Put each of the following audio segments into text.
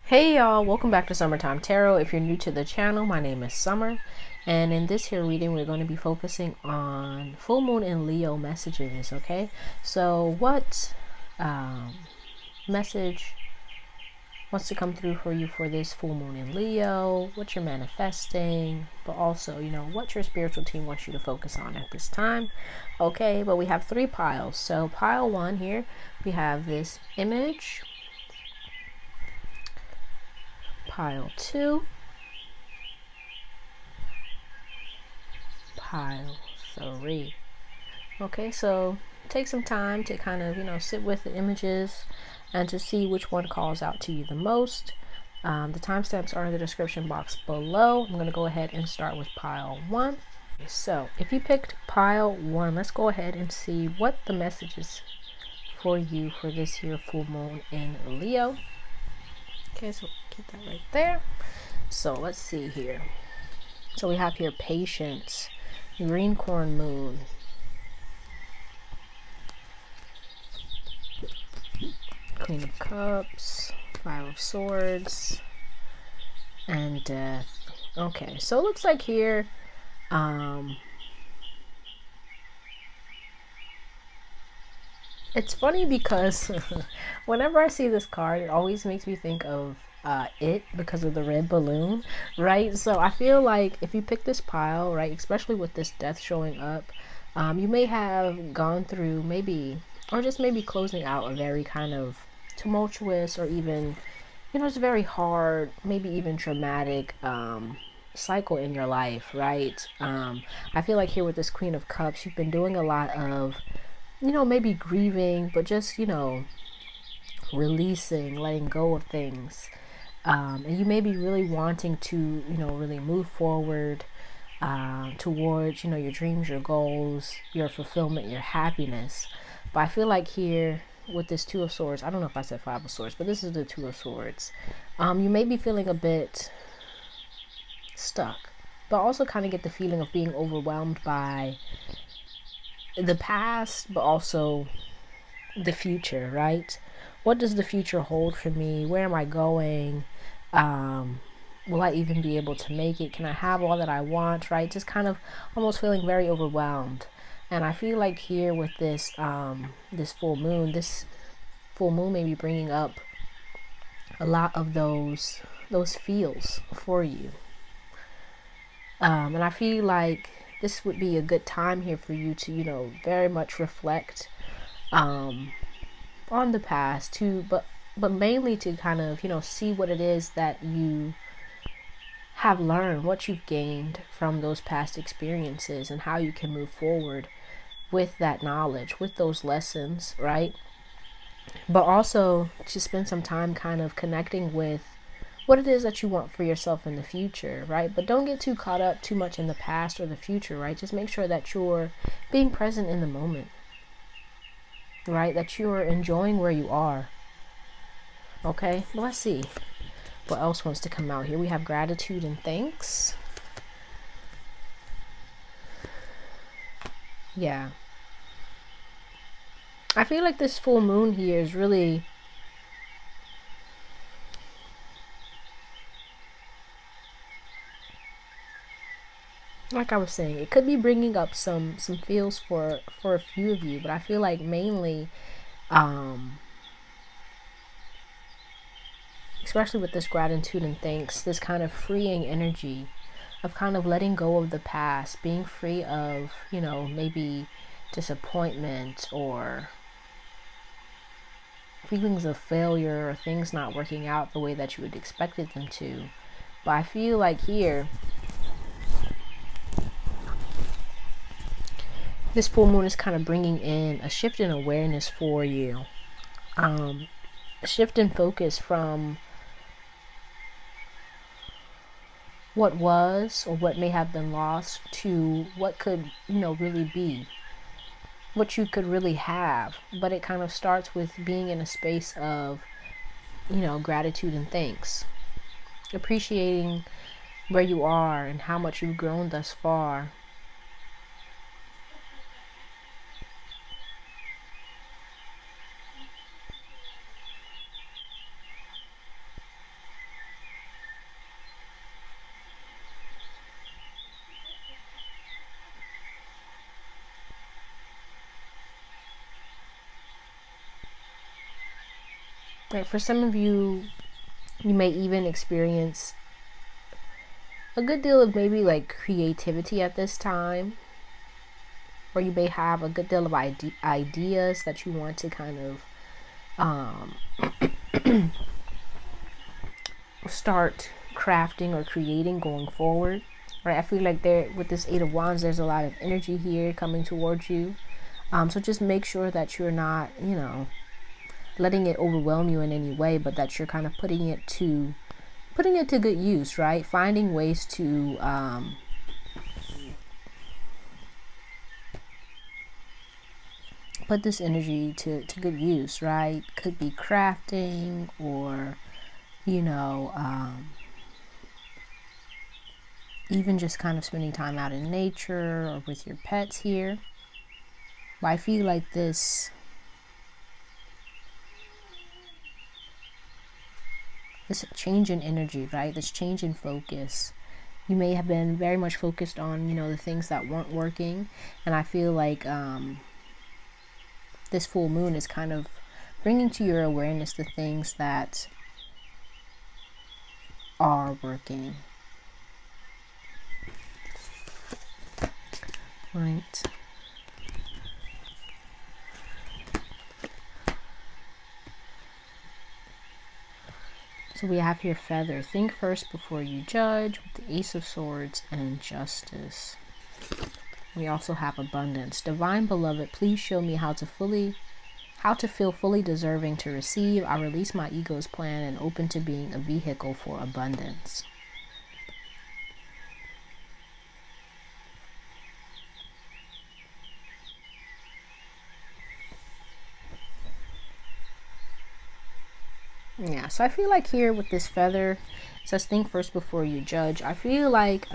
Hey y'all, welcome back to Summertime Tarot. If you're new to the channel, my name is Summer, and in this here reading we're going to be focusing on full moon in Leo messages. Okay, so what message wants to come through for you for this full moon in Leo, what you're manifesting, but also, what your spiritual team wants you to focus on at this time. Okay, but we have three piles. So pile one here, we have this image. Pile two, pile three. Okay, so take some time to kind of, sit with the images and to see which one calls out to you the most. The timestamps are in the description box below. I'm going to go ahead and start with pile one. So if you picked pile one, let's go ahead and see what the message is for you for this here full moon in Leo. Okay, so keep that right there. So let's see here. So we have here patience, green corn moon, Queen of Cups, Five of Swords, and Death. Okay, so it looks like here, it's funny because whenever I see this card, it always makes me think of it because of the red balloon, right? So I feel like if you pick this pile, right, especially with this death showing up, you may have gone through or just maybe closing out a very kind of tumultuous or even, it's very hard, maybe even traumatic cycle in your life, right? I feel like here with this Queen of Cups, you've been doing a lot of, maybe grieving, but just, releasing, letting go of things. And you may be really wanting to, really move forward towards, your dreams, your goals, your fulfillment, your happiness. But I feel like here with this Two of Swords, I don't know if I said Five of Swords, but this is the Two of Swords. You may be feeling a bit stuck, but also kind of get the feeling of being overwhelmed by the past, but also the future, right? What does the future hold for me? Where am I going? Will I even be able to make it? Can I have all that I want, right? Just kind of almost feeling very overwhelmed. And I feel like here with this this full moon may be bringing up a lot of those feels for you. And I feel like this would be a good time here for you to, very much reflect on the past too, but mainly to kind of, see what it is that you have learned, what you've gained from those past experiences and how you can move forward with that knowledge, with those lessons, right? But also to spend some time kind of connecting with what it is that you want for yourself in the future, right? But don't get too caught up too much in the past or the future, right? Just make sure that you're being present in the moment, right? That you're enjoying where you are. Okay, well, let's see what else wants to come out here. We have gratitude and thanks. Yeah. I feel like this full moon here is really, like I was saying, it could be bringing up some feels for a few of you, but I feel like mainly, especially with this gratitude and thanks, this kind of freeing energy of kind of letting go of the past, being free of, maybe disappointment or feelings of failure or things not working out the way that you would expected them to. But I feel like here, this full moon is kind of bringing in a shift in awareness for you. A shift in focus from what was or what may have been lost to what could, really be, what you could really have. But it kind of starts with being in a space of, gratitude and thanks, appreciating where you are and how much you've grown thus far. Right, for some of you, you may even experience a good deal of maybe like creativity at this time, or you may have a good deal of ideas that you want to kind of start crafting or creating going forward. Right, I feel like there with this Eight of Wands, there's a lot of energy here coming towards you. So just make sure that you're not, letting it overwhelm you in any way, but that you're kind of putting it to good use, right? Finding ways to put this energy to good use, right? Could be crafting, or even just kind of spending time out in nature or with your pets here. But I feel like this change in energy, right? This change in focus. You may have been very much focused on, the things that weren't working. And I feel like this full moon is kind of bringing to your awareness the things that are working. Right. So we have here feather. Think first before you judge, with the Ace of Swords and Justice. We also have abundance. Divine beloved, please show me how to feel fully deserving to receive. I release my ego's plan and open to being a vehicle for abundance. Yeah, so I feel like here with this feather, it says think first before you judge. I feel like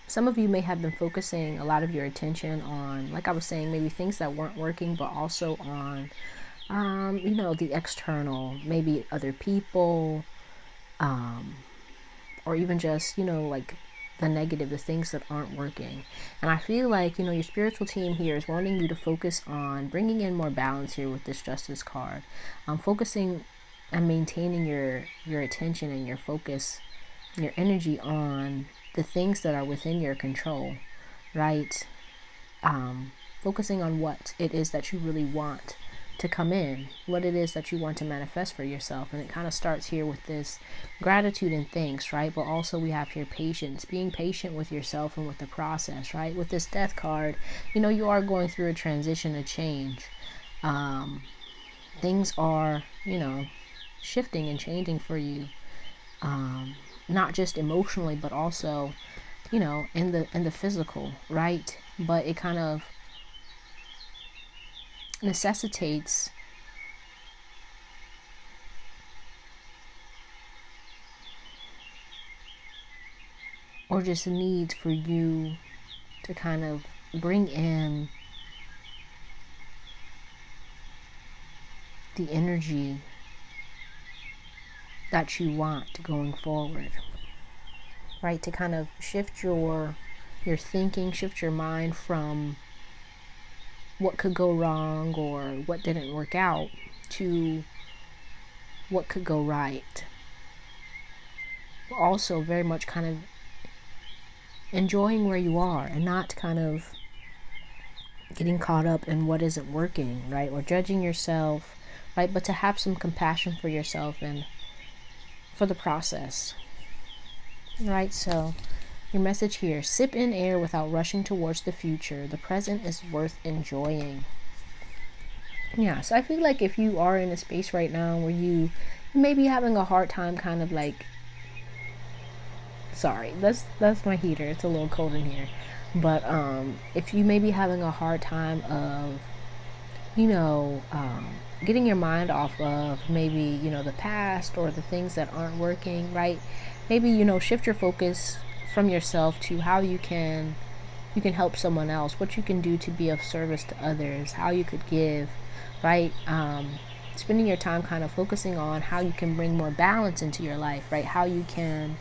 some of you may have been focusing a lot of your attention on, like I was saying, maybe things that weren't working, but also on, the external, maybe other people, or even just, like the negative, the things that aren't working. And I feel like, your spiritual team here is wanting you to focus on bringing in more balance here with this Justice card. Focusing and maintaining your attention and your focus, your energy on the things that are within your control, right? Focusing on what it is that you really want to come in, what it is that you want to manifest for yourself. And it kind of starts here with this gratitude and thanks, right? But also we have here patience, being patient with yourself and with the process, right? With this Death card, you are going through a transition, a change. Things are, shifting and changing for you, not just emotionally, but also, in the physical, right? But it kind of necessitates or just needs for you to kind of bring in the energy that you want going forward, right? To kind of shift your thinking, shift your mind from what could go wrong or what didn't work out to what could go right. Also very much kind of enjoying where you are and not kind of getting caught up in what isn't working, right? Or judging yourself, right? But to have some compassion for yourself and for the process, right? So your message here, sip in air without rushing towards the future. The present is worth enjoying. Yeah, so I feel like if you are in a space right now where you may be having a hard time kind of like, sorry, that's my heater, it's a little cold in here. But if you may be having a hard time of, getting your mind off of maybe, the past or the things that aren't working, right? Maybe, shift your focus from yourself to how you can help someone else, what you can do to be of service to others, how you could give, right? Spending your time kind of focusing on how you can bring more balance into your life, right? How you can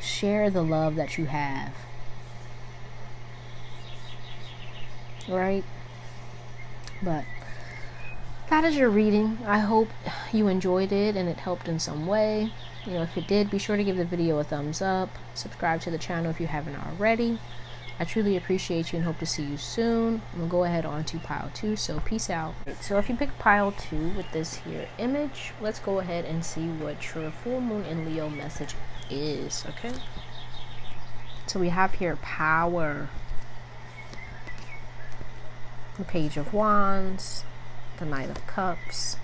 share the love that you have, right? But that is your reading. I hope you enjoyed it and it helped in some way. If it did, be sure to give the video a thumbs up. Subscribe to the channel if you haven't already. I truly appreciate you and hope to see you soon. I'm gonna go ahead on to pile 2, so peace out. So if you pick pile 2 with this here image, let's go ahead and see what your full moon in Leo message is, okay? So we have here power, the Page of Wands, the Knight of Cups,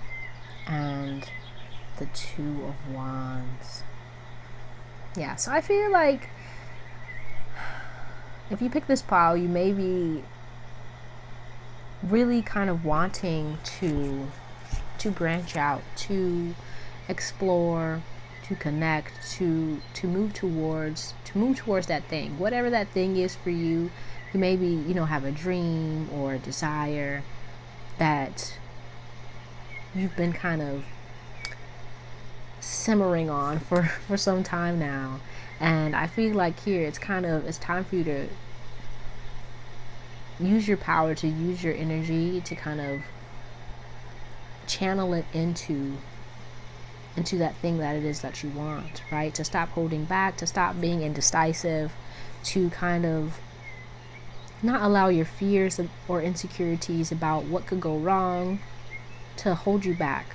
and the Two of Wands. Yeah, so I feel like if you pick this pile, you may be really kind of wanting to branch out, to explore, to connect, to move towards that thing, whatever that thing is for you. You maybe have a dream or a desire that you've been kind of simmering on for some time now, and I feel like here it's time for you to use your power, to use your energy, to kind of channel it into that thing that it is that you want, right? To stop holding back, to stop being indecisive, to kind of not allow your fears or insecurities about what could go wrong to hold you back,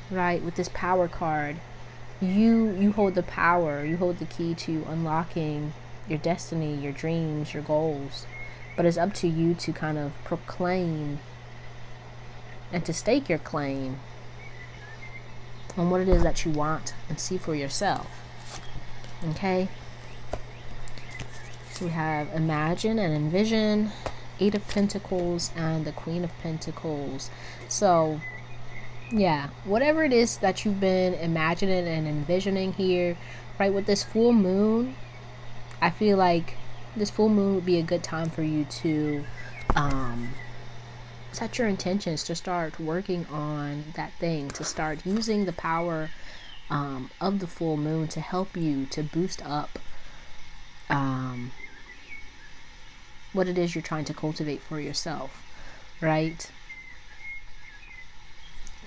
right? With this power card, you hold the power, you hold the key to unlocking your destiny, your dreams, your goals. But it's up to you to kind of proclaim and to stake your claim on what it is that you want and see for yourself. Okay? So we have imagine and envision, 8 of Pentacles, and the Queen of Pentacles. So yeah, whatever it is that you've been imagining and envisioning here, right, with this full moon, I feel like this full moon would be a good time for you to set your intentions, to start working on that thing, to start using the power of the full moon to help you to boost up what it is you're trying to cultivate for yourself, right?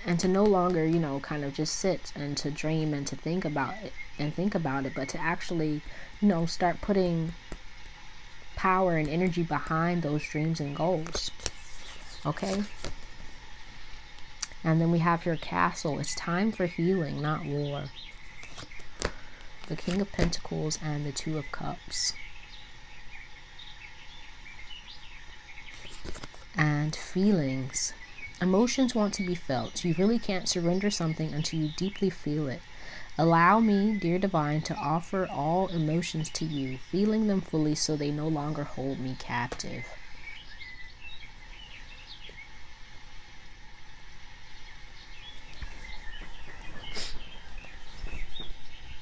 And to no longer, kind of just sit and to dream and to think about it, but to actually, start putting power and energy behind those dreams and goals. Okay? And then we have your Castle. It's time for healing, not war. The King of Pentacles and the Two of Cups. And feelings. Emotions want to be felt. You really can't surrender something until you deeply feel it. Allow me, dear divine, to offer all emotions to you, feeling them fully so they no longer hold me captive.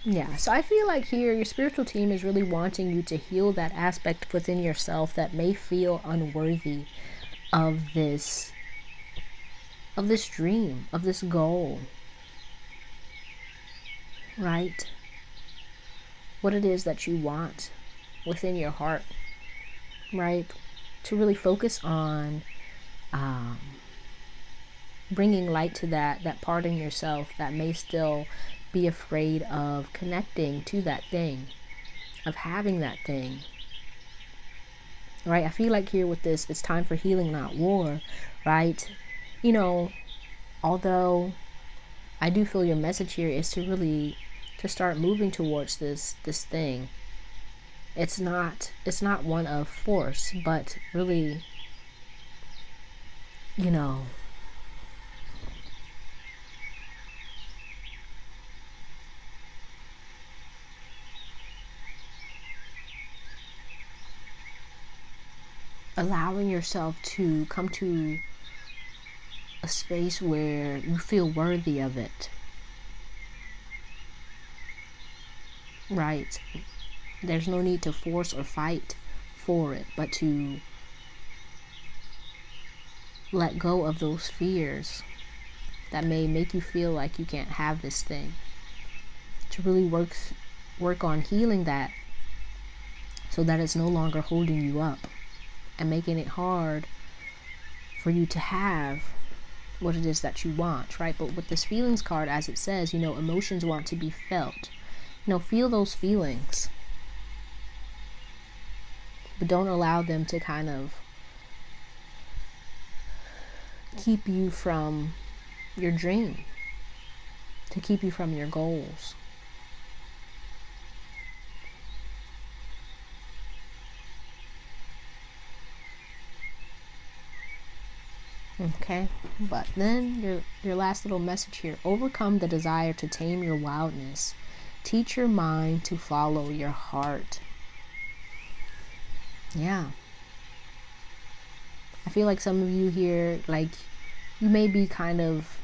Yeah, so I feel like here your spiritual team is really wanting you to heal that aspect within yourself that may feel unworthy of this dream, of this goal, right? What it is that you want within your heart, right? To really focus on bringing light to that part in yourself that may still be afraid of connecting to that thing, of having that thing, right? I feel like here with this, it's time for healing, not war, right? Although I do feel your message here is to start moving towards this thing. It's not one of force, but really, allowing yourself to come to a space where you feel worthy of it, right? There's no need to force or fight for it, but to let go of those fears that may make you feel like you can't have this thing. To really work on healing that so that it's no longer holding you up and making it hard for you to have what it is that you want, right? But with this feelings card, as it says, emotions want to be felt. Feel those feelings, but don't allow them to kind of keep you from your dream, to keep you from your goals. Okay, but then your last little message here: overcome the desire to tame your wildness. Teach your mind to follow your heart. Yeah. I feel like some of you here, like, you may be kind of,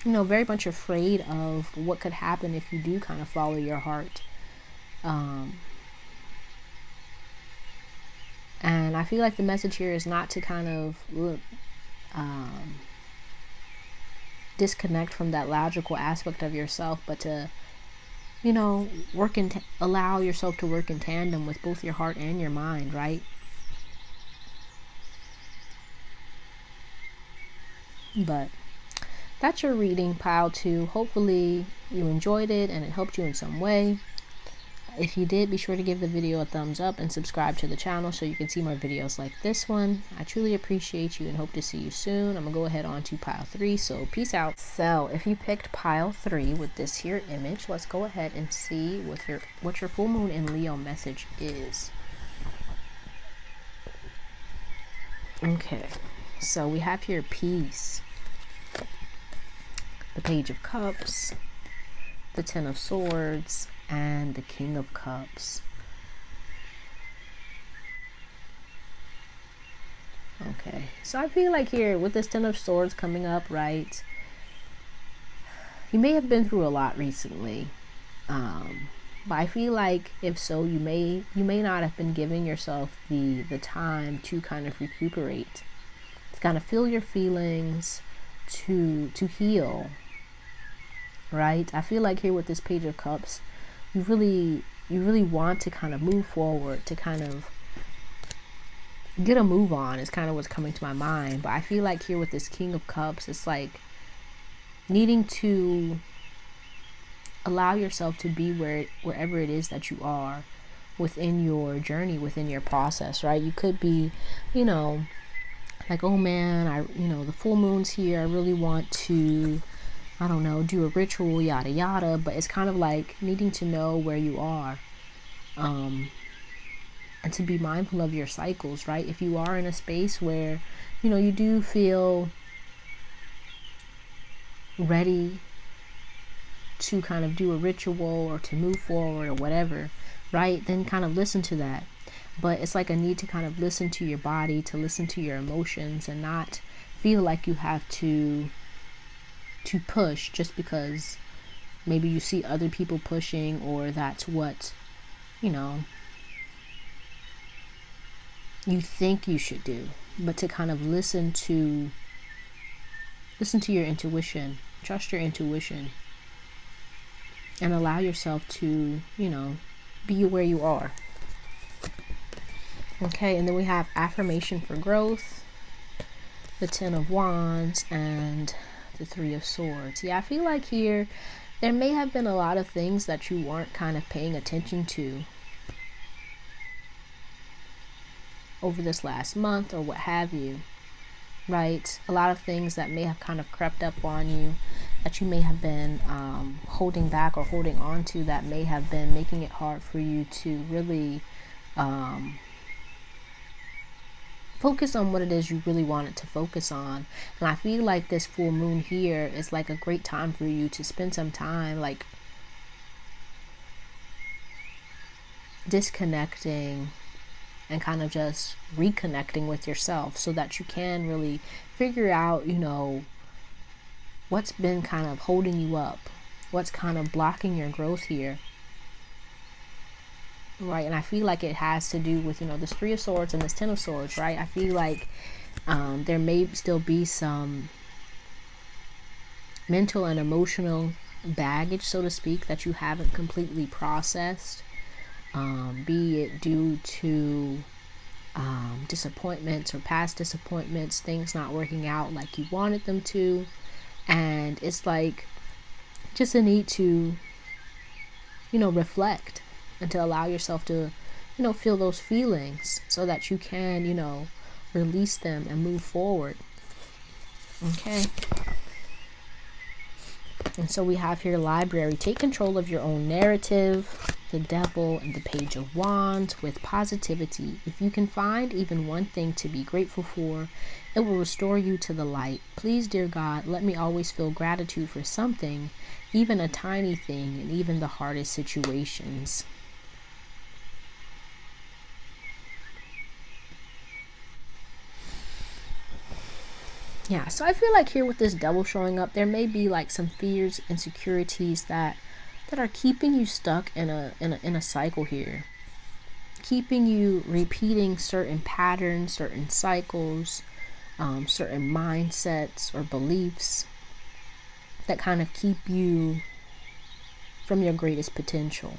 very much afraid of what could happen if you do kind of follow your heart. And I feel like the message here is not to kind of disconnect from that logical aspect of yourself, but to, allow yourself to work in tandem with both your heart and your mind, right? But that's your reading, pile 2. Hopefully you enjoyed it and it helped you in some way. If you did, be sure to give the video a thumbs up and subscribe to the channel so you can see more videos like this one. I truly appreciate you and hope to see you soon. I'm gonna go ahead on to pile 3, so peace out. So if you picked pile 3 with this here image, let's go ahead and see what your full moon in Leo message is. Okay, so we have here peace, the Page of Cups, the Ten of Swords, and the King of Cups. Okay, so I feel like here with this Ten of Swords coming up, right, you may have been through a lot recently, but I feel like if so, you may not have been giving yourself the time to kind of recuperate, to kind of feel your feelings, to heal, right? I feel like here with this Page of Cups, you really want to kind of move forward, to kind of get a move on is kind of what's coming to my mind. But I feel like here with this King of Cups, it's like needing to allow yourself to be wherever it is that you are within your journey, within your process, right? You could be, like, oh man, the full moon's here, I really want to, I don't know, do a ritual, yada yada. But it's kind of like needing to know where you are, and to be mindful of your cycles, right? If you are in a space where you do feel ready to kind of do a ritual or to move forward or whatever, right, then kind of listen to that. But it's like a need to kind of listen to your body, to listen to your emotions, and not feel like you have to push just because maybe you see other people pushing, or that's what you think you should do. But to kind of listen to your intuition, trust your intuition, and allow yourself to be where you are. Okay, and then we have affirmation for growth, the Ten of Wands, and the Three of Swords. Yeah, I feel like here there may have been a lot of things that you weren't kind of paying attention to over this last month or what have you, right? A lot of things that may have kind of crept up on you, that you may have been holding back or holding on to, that may have been making it hard for you to really focus on what it is you really wanted to focus on. And I feel like this full moon here is like a great time for you to spend some time like disconnecting and kind of just reconnecting with yourself, so that you can really figure out what's been kind of holding you up, what's kind of blocking your growth here, right? And I feel like it has to do with this Three of Swords and this Ten of Swords, right? I feel like there may still be some mental and emotional baggage, so to speak, that you haven't completely processed, be it due to disappointments or past disappointments, things not working out like you wanted them to. And it's like just a need to, reflect and to allow yourself to, feel those feelings so that you can, release them and move forward. Okay. And so we have here library. Take control of your own narrative, the devil, and the page of wands with positivity. If you can find even one thing to be grateful for, it will restore you to the light. Please, dear God, let me always feel gratitude for something, even a tiny thing, in even the hardest situations. Yeah, so I feel like here with this devil showing up, there may be like some fears, insecurities that are keeping you stuck in a cycle here, keeping you repeating certain patterns, certain cycles, certain mindsets or beliefs that kind of keep you from your greatest potential.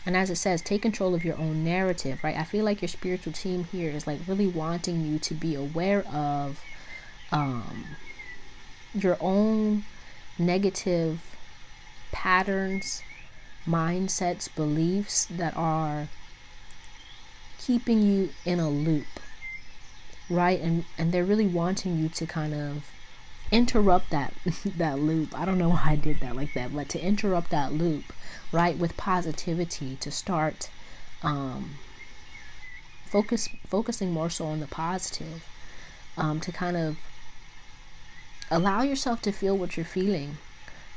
And as it says, take control of your own narrative, right? I feel like your spiritual team here is like really wanting you to be aware of your own negative patterns, mindsets, beliefs that are keeping you in a loop, right? And they're really wanting you to kind of interrupt that that loop. I don't know why I did that like that, but to interrupt that loop, right, with positivity, to start focusing more so on the positive, to kind of allow yourself to feel what you're feeling,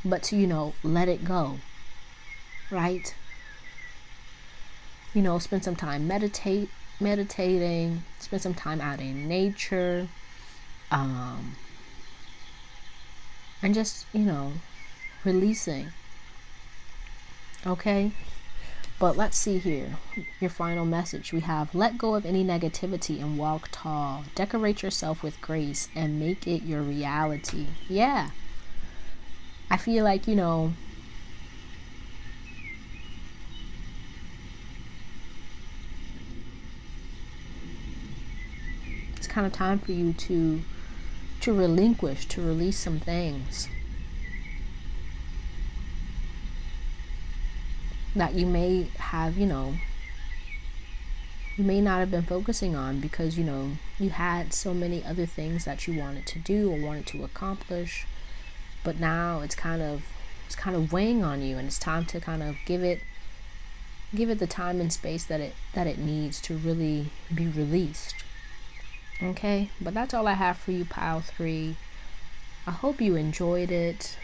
but to let it go, right? Spend some time meditating, spend some time out in nature, and just releasing. Okay. But let's see here, your final message. We have, let go of any negativity and walk tall. Decorate yourself with grace and make it your reality. Yeah. I feel like, it's kind of time for you to relinquish, to release some things that you may have, you may not have been focusing on because, you had so many other things that you wanted to do or wanted to accomplish. But now it's kind of weighing on you, and it's time to kind of give it the time and space that it needs to really be released. Okay, but that's all I have for you, pile 3. I hope you enjoyed it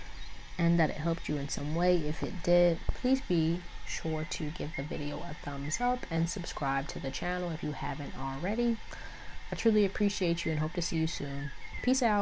and that it helped you in some way. If it did, please be sure to give the video a thumbs up and subscribe to the channel if you haven't already. I truly appreciate you and hope to see you soon. Peace out.